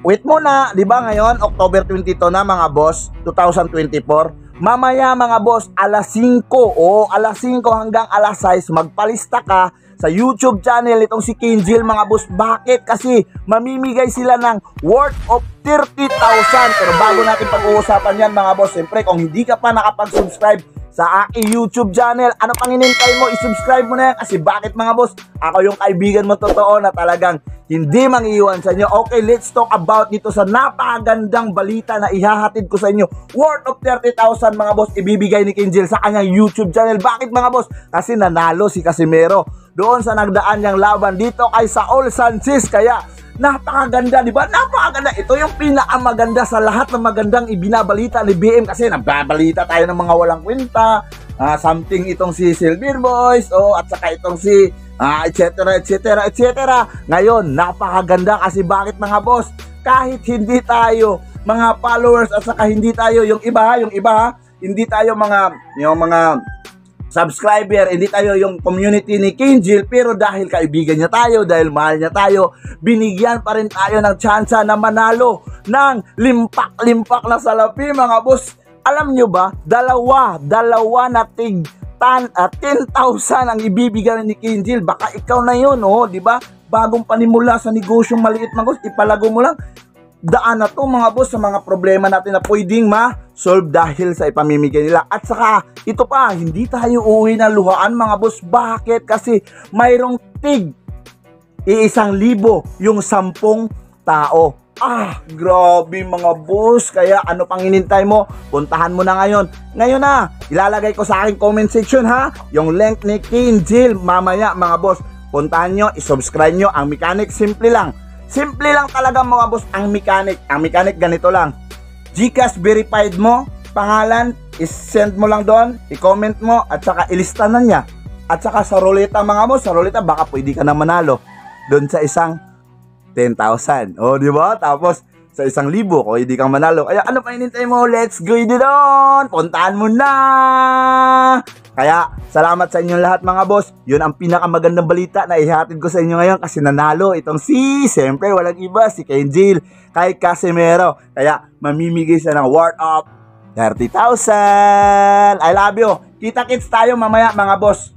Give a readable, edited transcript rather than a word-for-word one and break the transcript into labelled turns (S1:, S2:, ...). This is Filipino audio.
S1: Wait muna, di ba ngayon, October 22 na mga boss, 2024. Mamaya mga boss, alas 5 alas 5 hanggang alas 6, magpalista ka sa YouTube channel itong si Kinjil mga boss. Bakit? Kasi mamimigay sila ng worth of 30,000. Pero bago natin pag-uusapan yan mga boss, siyempre kung hindi ka pa nakapag-subscribe sa aking YouTube channel, ano pang inintay mo? I-subscribe mo na yan. Kasi bakit mga boss? Ako yung kaibigan mo totoo na talagang hindi mangiiwan sa inyo. Okay, let's talk about dito sa napakagandang balita na ihahatid ko sa inyo. Worth of 30,000 mga boss, ibibigay ni Kinjil sa kanyang YouTube channel. Bakit mga boss? Kasi nanalo si Casimero doon sa nagdaan niyang laban dito kay Saul Sanchez. Kaya napakaganda, di ba? Napakaganda. Ito yung pinakamaganda sa lahat ng magandang ibinabalita ni BM kasi nababalita tayo ng mga walang kwenta. Something itong si Silver Boys, at saka itong si etc. Ngayon, napakaganda kasi bakit mga boss? Kahit hindi tayo mga followers at saka hindi tayo yung iba, hindi tayo yung mga subscriber, hindi tayo yung community ni Kinjil, pero dahil kaibigan niya tayo, dahil mahal niya tayo, binigyan pa rin tayo ng tsansa na manalo ng limpak na salapi mga boss. Alam nyo ba, dalawa na tig 10,000 ang ibibigay ni Kinjil. Baka ikaw na yun, di ba? Bagong panimula sa negosyong maliit mga boss, ipalago mo lang. Daan na to mga boss sa mga problema natin na pwedeng ma-solve dahil sa ipamimigay nila. At saka, ito pa, hindi tayo uuwi ng luhaan mga boss. Bakit? Kasi mayroong tig 1,000 yung 10 tao. Grabe mga boss. Kaya ano pang inintay mo? Puntahan mo na ngayon. Ngayon na, ilalagay ko sa aking comment section yung link ni Kinjil. Mamaya mga boss, puntahan nyo, isubscribe nyo. Ang mechanic, simple lang. Simple lang talaga mga boss ang mechanic. Ang mechanic ganito lang. GCash verified mo, pangalan, is-send mo lang doon, i-comment mo, at saka ilista na niya. At saka sa ruleta mga boss, sa ruleta baka pwede ka na manalo doon sa isang 10,000. Di ba? Tapos sa 1,000 kung hindi kang manalo. Kaya ano pa hinintay mo? Let's go doon! Puntahan mo na! Kaya salamat sa inyong lahat mga boss. Yun ang pinakamagandang balita na ihatid ko sa inyo ngayon kasi nanalo itong siyempre walang iba, si Kinjil kay Casimero. Kaya mamimigay siya ng worth of 30,000. I love you. Kita-kits tayo mamaya mga boss.